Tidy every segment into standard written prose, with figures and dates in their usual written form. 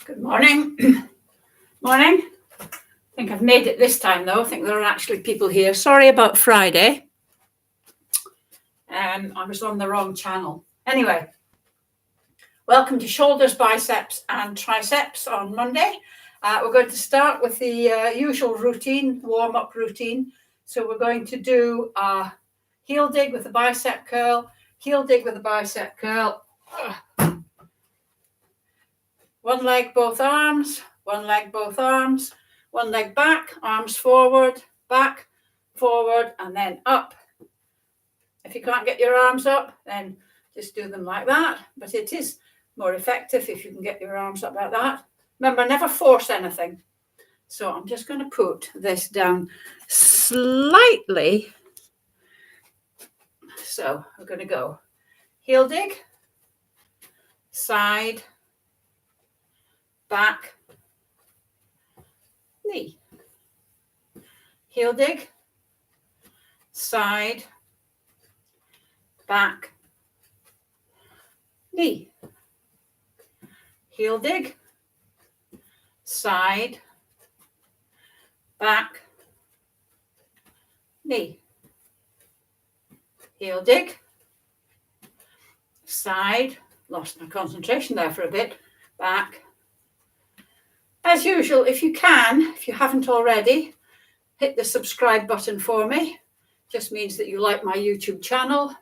Good morning. Morning. I think I've made it this time though. I think there are actually people here. Sorry about Friday. I was on the wrong channel. Anyway, welcome to shoulders, biceps and triceps on Monday. We're going to start with the usual routine, warm-up routine. So we're going to do a heel dig with a bicep curl, heel dig with a bicep curl. One leg, both arms, one leg, both arms, one leg back, arms forward, back, forward, and then up. If you can't get your arms up, then just do them like that. But it is more effective if you can get your arms up like that. Remember, never force anything. So I'm just going to put this down slightly. So we're going to go heel dig, side, back, knee. Heel dig, side, back, knee. Heel dig, side, back, knee. Heel dig, side, lost my concentration there for a bit, back. As usual, if you haven't already, hit the subscribe button for me. Just means that you like my YouTube channel.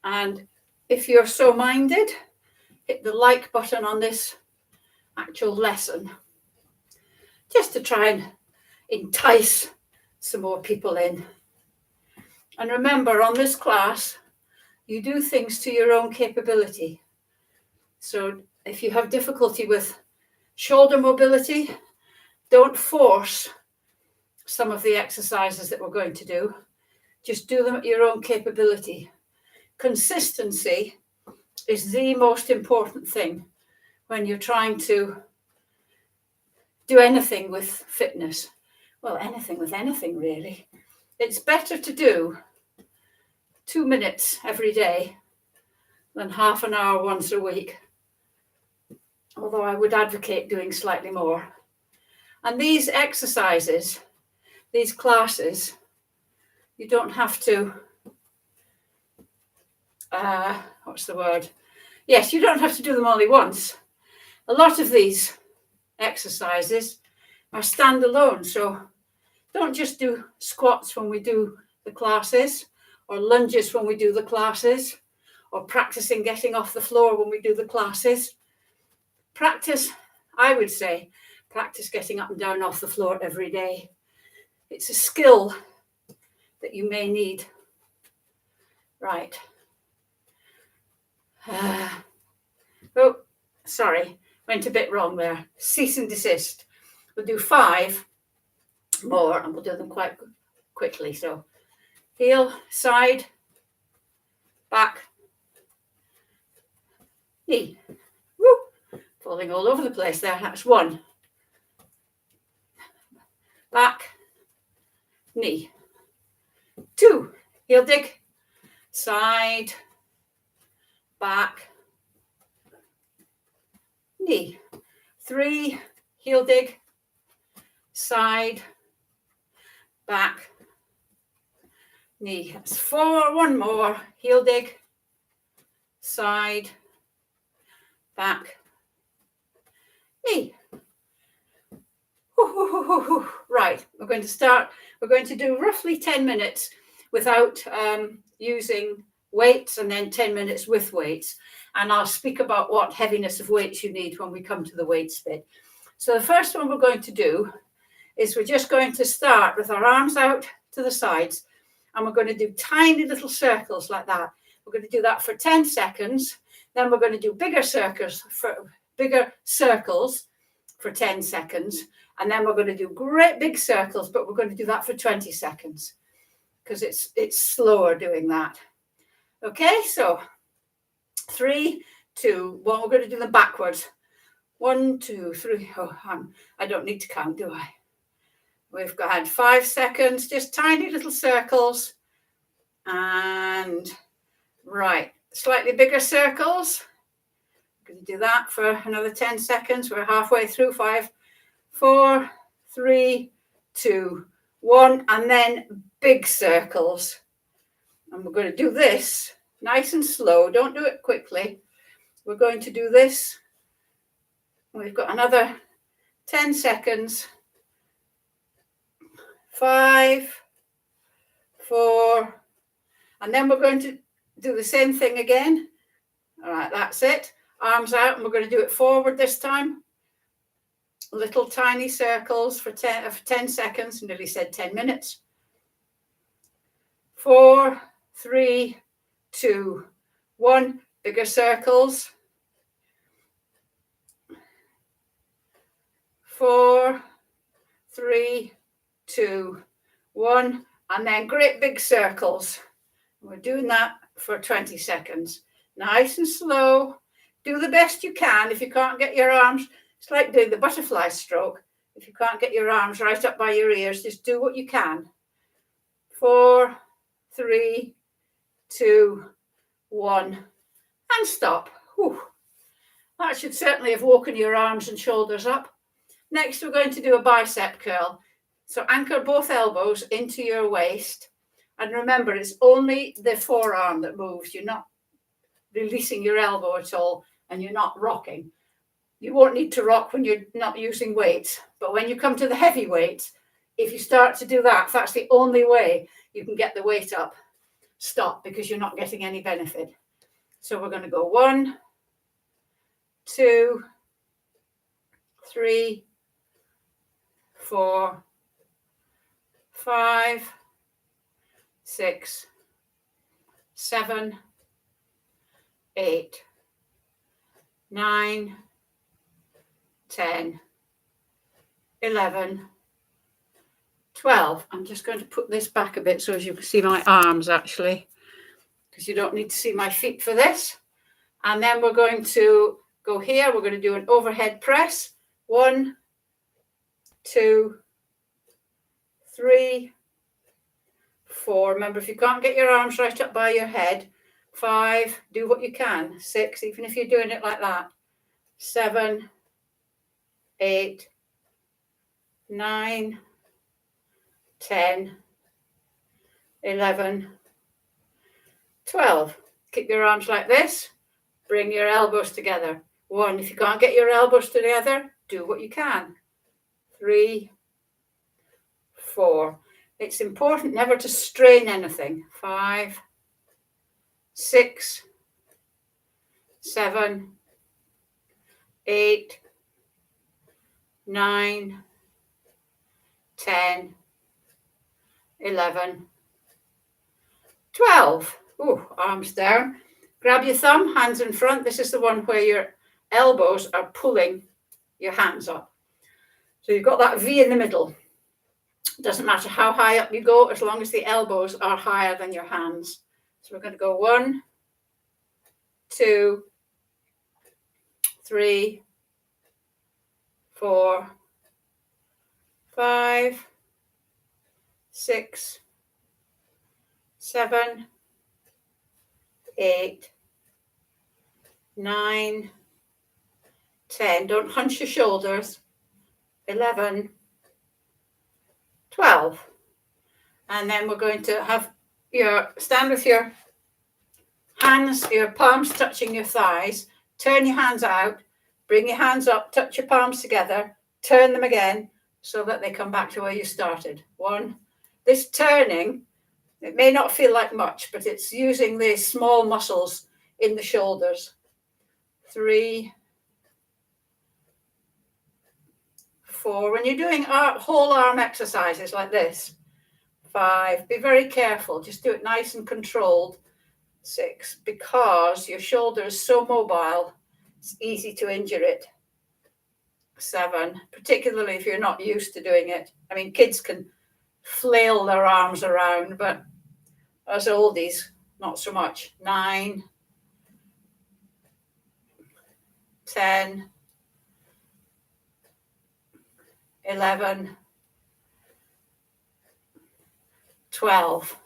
And if you're so minded, hit the like button on this actual lesson, just to try and entice some more people in. And remember, on this class, you do things to your own capability. So if you have difficulty with shoulder mobility, don't force some of the exercises that we're going to do. Just do them at your own capability. Consistency is the most important thing when you're trying to do anything with fitness. Well, anything with anything, really. It's better to do 2 minutes every day than half an hour once a week. Although I would advocate doing slightly more. And these exercises, these classes, you don't have to, Yes, you don't have to do them only once. A lot of these exercises are standalone. So don't just do squats when we do the classes, or lunges when we do the classes, or practicing getting off the floor when we do the classes. I would say, practice getting up and down off the floor every day. It's a skill that you may need. Right. Went a bit wrong there. Cease and desist. We'll do 5 more and we'll do them quite quickly. So heel, side, back, knee. Woo! Falling all over the place there. That's 1. Back, knee. 2, heel dig, side, back, knee. 3, heel dig, side, back, knee. That's 4, 1 more, heel dig, side, back, knee. Right, we're going to start. We're going to do roughly 10 minutes without using weights, and then 10 minutes with weights. And I'll speak about what heaviness of weights you need when we come to the weights bit. So the first one we're going to do is we're just going to start with our arms out to the sides, and we're going to do tiny little circles like that. We're going to do that for 10 seconds. Then we're going to do bigger circles for 10 seconds. And then we're going to do great big circles, but we're going to do that for 20 seconds because it's slower doing that. Okay, so 3, 2, 1. We're going to do them backwards. 1, 2, 3. I don't need to count, do I? We've got 5 seconds, just tiny little circles. And right, slightly bigger circles. I'm going to do that for another 10 seconds. We're halfway through. 5, 4, 3, 2, 1. And then big circles. And we're going to do this nice and slow. Don't do it quickly. We're going to do this. We've got another 10 seconds. 5, 4, and then we're going to do the same thing again. All right, that's it. Arms out, and we're going to do it forward this time. Little tiny circles for 10 seconds. Nearly said 10 minutes. 4, 3, 2, 1. Bigger circles. 4, 3, 2, 1. And then great big circles. We're doing that for 20 seconds. Nice and slow. Do the best you can. If you can't get your arms, it's like doing the butterfly stroke. If you can't get your arms right up by your ears, just do what you can. 4, 3, 2, 1. And stop. Whew. That should certainly have woken your arms and shoulders up. Next, we're going to do a bicep curl. So anchor both elbows into your waist. And remember, it's only the forearm that moves. You're not releasing your elbow at all, and you're not rocking. You won't need to rock when you're not using weights. But when you come to the heavy weights, if you start to do that, that's the only way you can get the weight up. Stop, because you're not getting any benefit. So we're going to go 1, 2, 3, 4, 5, 6, 7, 8, 9, 10, 11, 12. I'm just going to put this back a bit so as you can see my arms actually, because you don't need to see my feet for this. And then we're going to go here. We're going to do an overhead press. 1, 2, 3, 4. Remember, if you can't get your arms right up by your head, 5, do what you can. 6, even if you're doing it like that. 7, 8, 9, 10, 11, 12. Keep your arms like this. Bring your elbows together. 1, if you can't get your elbows together, do what you can. 3, 4. It's important never to strain anything. 5, 6, 7, 8, 9, 10, 11, 12. Ooh, arms down. Grab your thumb, hands in front. This is the one where your elbows are pulling your hands up. So you've got that V in the middle. Doesn't matter how high up you go, as long as the elbows are higher than your hands. So we're going to go 1, 2, 3, 4, 5, 6, 7, 8, 9, 10. Don't hunch your shoulders. 11, 12. And then we're going to have stand with your hands, your palms touching your thighs. Turn your hands out. Bring your hands up. Touch your palms together. Turn them again so that they come back to where you started. 1. This turning, it may not feel like much, but it's using the small muscles in the shoulders. 3, 4. When you're doing whole arm exercises like this, 5. Be very careful. Just do it nice and controlled. 6. Because your shoulder is so mobile, it's easy to injure it. 7. Particularly if you're not used to doing it. I mean, kids can flail their arms around, but us oldies, not so much. 9, 10, 11, 12.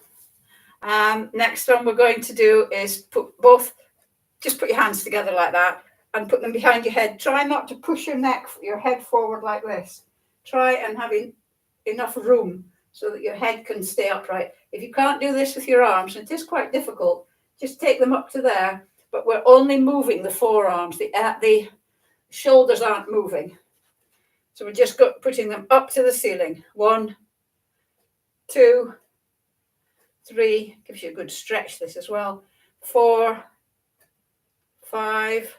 Next one we're going to do is put your hands together like that and put them behind your head. Try not to push your head forward like this. Try and have enough room so that your head can stay upright. If you can't do this with your arms, and it is quite difficult, just take them up to there, but we're only moving the forearms. The shoulders aren't moving. So we're just putting them up to the ceiling. 1, 2, 3, gives you a good stretch this as well. 4, 5,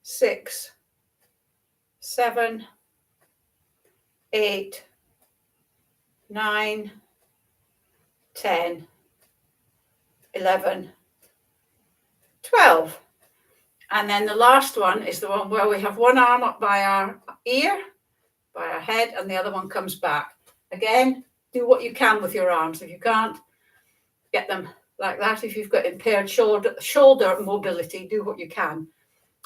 6, 7, 8, 9, 10, 11, 12. And then the last one is the one where we have one arm up by our ear, by our head, and the other one comes back. Again, do what you can with your arms. If you can't get them like that, if you've got impaired shoulder mobility, do what you can.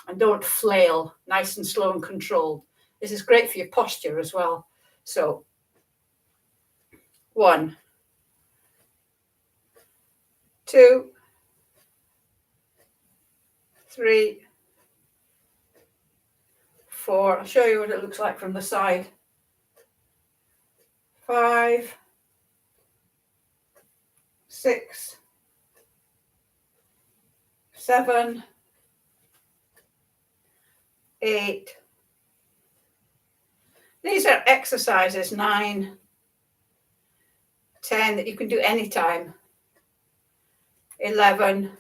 And don't flail, nice and slow and controlled. This is great for your posture as well. So, 1, 2, 3, 4. I'll show you what it looks like from the side. 5, 6, 7, 8. These are exercises 9, 10 that you can do anytime. 11,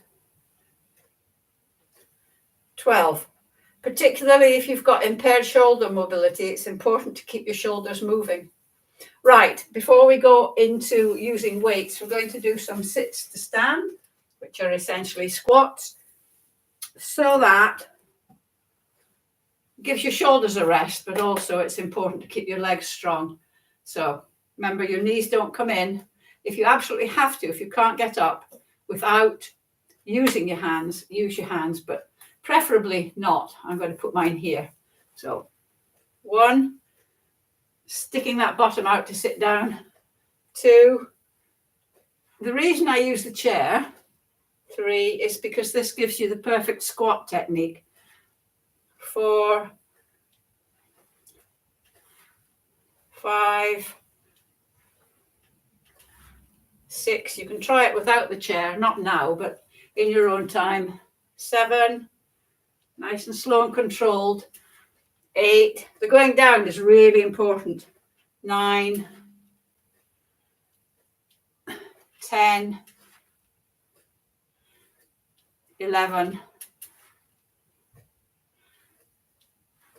12. Particularly if you've got impaired shoulder mobility, it's important to keep your shoulders moving. Right, before we go into using weights, we're going to do some sits to stand, which are essentially squats, so that gives your shoulders a rest, but also it's important to keep your legs strong. So remember, your knees don't come in. If you absolutely have to, if you can't get up without using your hands, use your hands, but preferably not. I'm going to put mine here. So 1, sticking that bottom out to sit down. 2, the reason I use the chair. 3 is because this gives you the perfect squat technique. 4, 5, 6. You can try it without the chair, not now, but in your own time. 7, nice and slow and controlled. 8, the going down is really important. 9, 10, 11,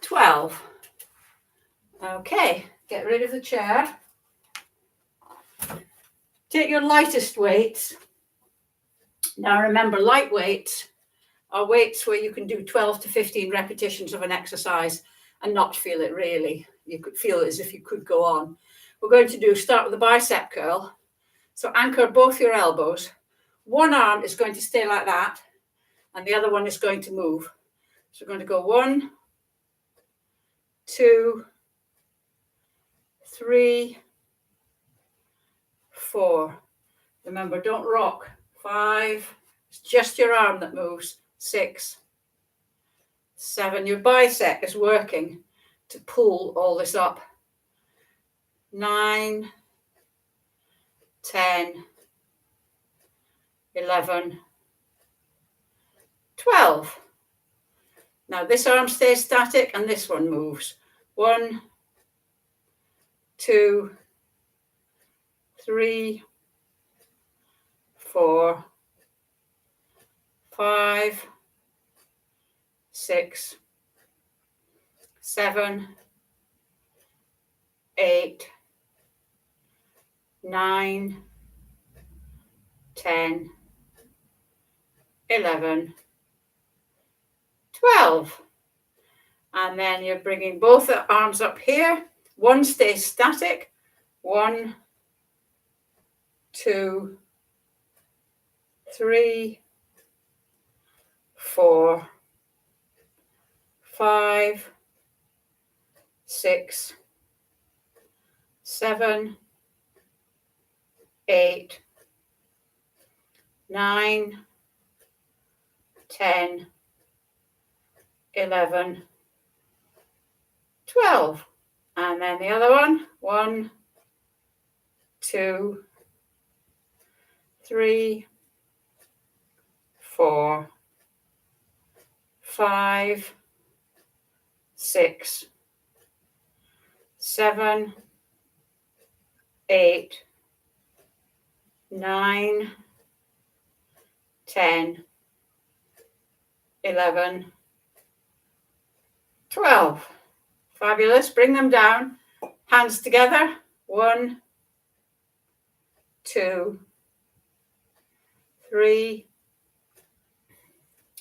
12. Okay, get rid of the chair. Take your lightest weights. Now remember, light weights are weights where you can do 12 to 15 repetitions of an exercise and not feel it really. You could feel it as if you could go on. We're going to start with the bicep curl. So anchor both your elbows. One arm is going to stay like that, and the other one is going to move. So we're going to go 1, 2, 3, 4. Remember, don't rock. 5, it's just your arm that moves. 6, 7, your bicep is working to pull all this up. 9, 10, 11, 12. Now this arm stays static and this one moves. 1, 2, 3, 4, 5, 6, 7, 8, 9, 10, 11, 12. And then you're bringing both the arms up here. One stays static. 1, 2, 3, 4, 5, 6, 7, 8, 9, 10, 11, 12. And then the other one. 1, 2, 3, 4, 5, 6, 7, 8, 9, 10, 11, 12. Fabulous. Bring them down. Hands together. 1, 2, 3,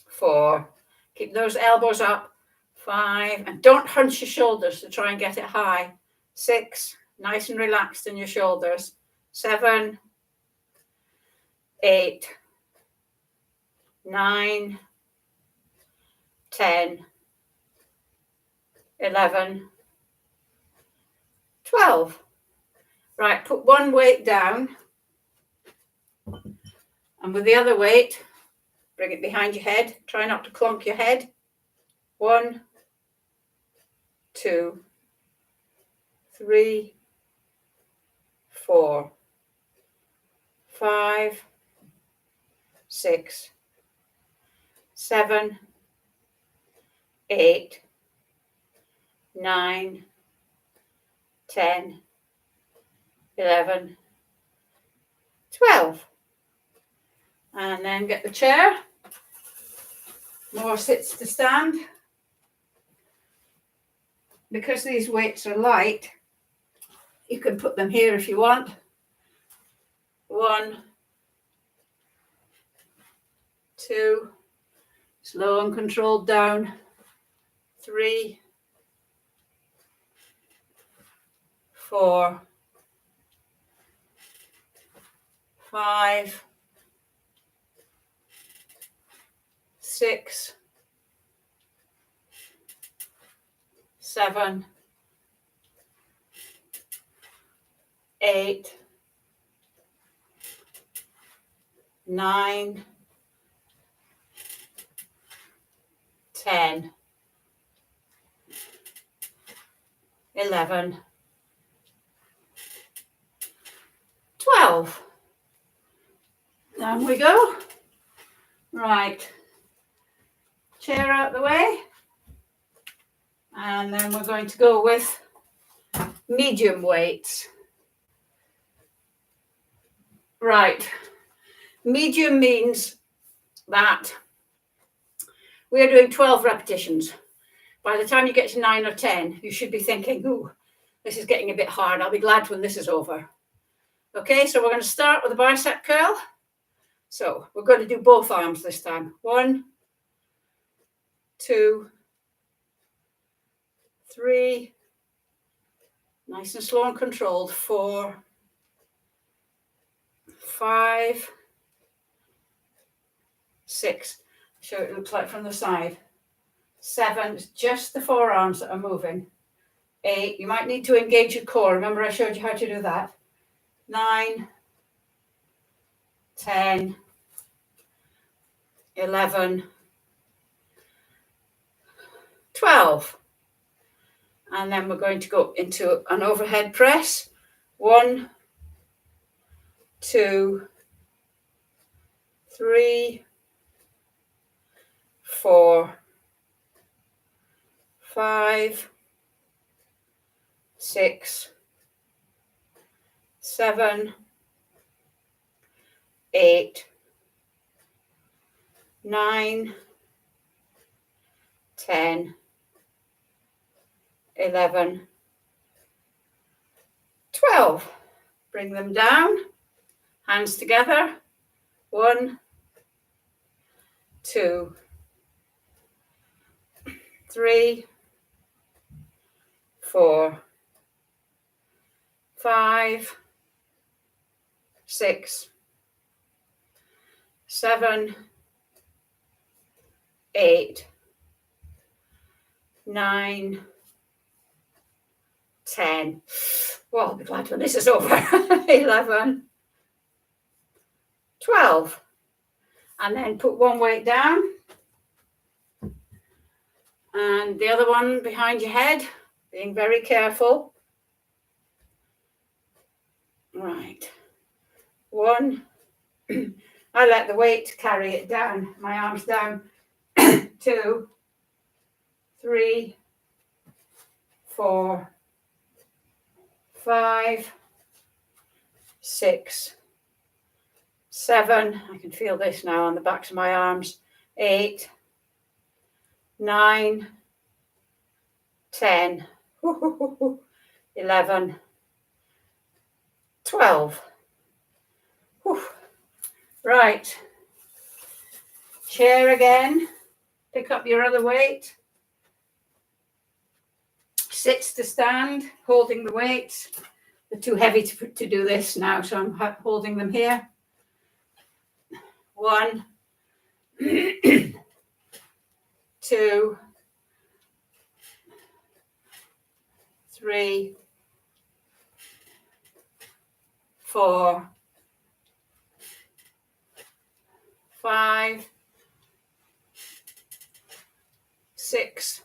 4. Keep those elbows up. 5. And don't hunch your shoulders to try and get it high. 6. Nice and relaxed in your shoulders. 7, 8, 9, 10, 11, 12. Right, put one weight down, and with the other weight, bring it behind your head. Try not to clunk your head. 1, 2, 3, 4, 5, 6, 7, 8, 9, 10, 11, 12. And then get the chair. More sits to stand. Because these weights are light, you can put them here if you want. 1, 2, slow and controlled down. 3, 4, 5, 6, 7, 8, 9, 10, 11, 12. Down we go. Right. Chair out the way. And then we're going to go with medium weights. Right. Medium means that we are doing 12 repetitions. By the time you get to 9 or 10, you should be thinking, ooh, this is getting a bit hard. I'll be glad when this is over. Okay, so we're going to start with a bicep curl. So we're going to do both arms this time. 1, 2, 3, nice and slow and controlled. 4, 5, 6. Show what it looks like from the side. 7, just the forearms that are moving. 8, you might need to engage your core. Remember I showed you how to do that. 9, 10, 11, 12. And then we're going to go into an overhead press. 1, 2, 3, 4, 5, 6, 7, 8, 9, 10, 11, 12. Bring them down, hands together. 1, 2, 3, 4, 5, 6, 7, 8, 9, 10. Well, I'll be glad when this is over. 11, 12. And then put one weight down. And the other one behind your head, being very careful. Right. 1. I let the weight carry it down, my arms down. 2, 3, 4, 5, 6, 7. I can feel this now on the backs of my arms. 8, 9, 10, 11, 12. Right. Chair again. Pick up your other weight. Sits to stand, holding the weights. They're too heavy to do this now, so I'm holding them here. 1, 2, 3, 4, 5, 6,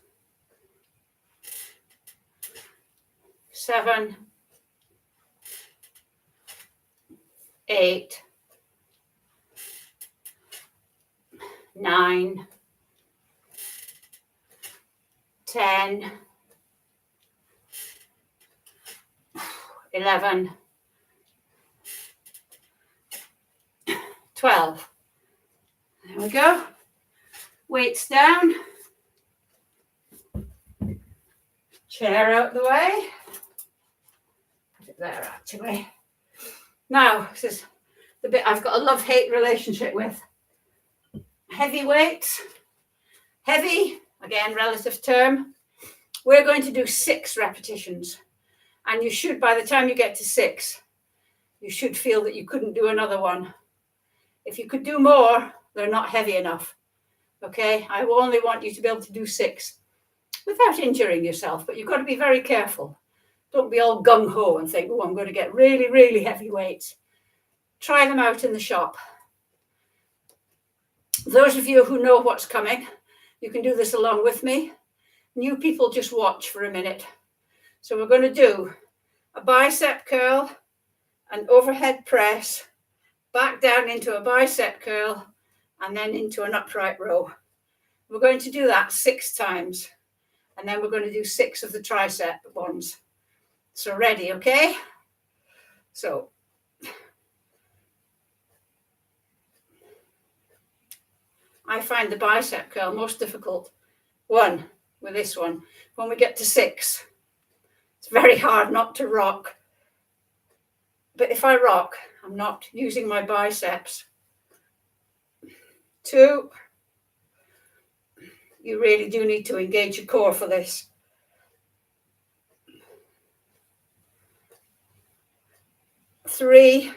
7, 8, 9, 10, 11, 12. There we go. Weights down. Chair out the way. Put it there, actually. Now, this is the bit I've got a love-hate relationship with. Heavy weights. Heavy, again, relative term. We're going to do 6 repetitions. And you should, by the time you get to 6, you should feel that you couldn't do another one. If you could do more, they're not heavy enough. Okay? I only want you to be able to do 6 without injuring yourself, but you've got to be very careful. Don't be all gung-ho and think, oh, I'm going to get really, really heavy weights. Try them out in the shop. Those of you who know what's coming, you can do this along with me. New people, just watch for a minute. So we're going to do a bicep curl, an overhead press, back down into a bicep curl, and then into an upright row. We're going to do that 6 times, and then we're going to do 6 of the tricep ones. So ready, okay? So I find the bicep curl most difficult. 1 with this one. When we get to 6, it's very hard not to rock. But if I rock, I'm not using my biceps. 2, you really do need to engage your core for this. 3,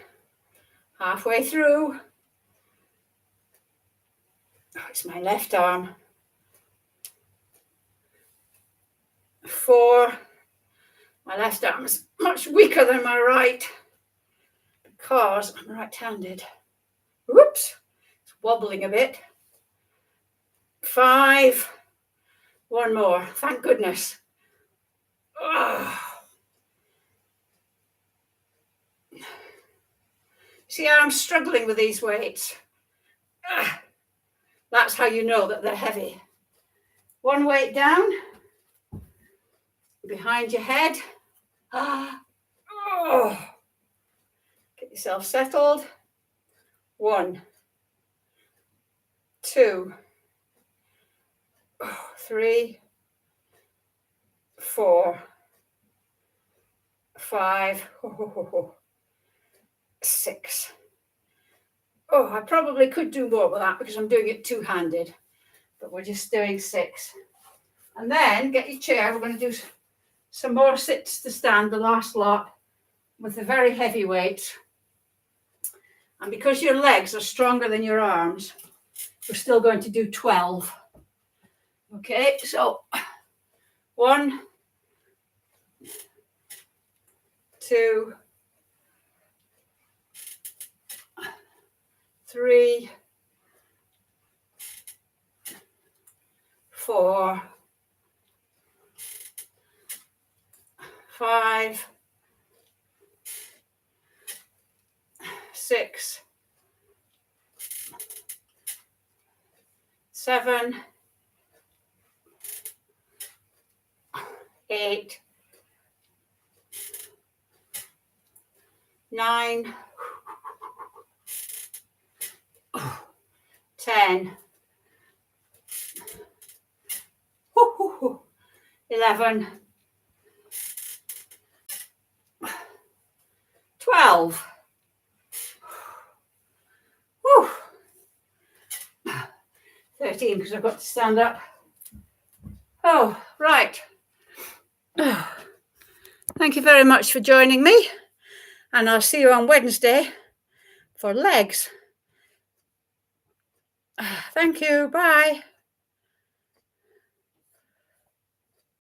halfway through. Oh, it's my left arm. 4, my left arm is much weaker than my right because I'm right-handed. Whoops, it's wobbling a bit. 5, one more, thank goodness. Oh. See how I'm struggling with these weights? That's how you know that they're heavy. 1 weight down, behind your head. Oh. Get yourself settled. 1, 2, 3, 4, 5, 6. Oh, I probably could do more with that because I'm doing it two-handed, but we're just doing 6. And then get your chair. We're going to do some more sits to stand, the last lot, with the very heavy weights. And because your legs are stronger than your arms, we're still going to do 12. Okay, so 1, 2, 3, 4, 5, 6, 7, 8, 9, 10, 11, 12. 13, because I've got to stand up. Oh, right. Thank you very much for joining me, and I'll see you on Wednesday for legs. Thank you. Bye.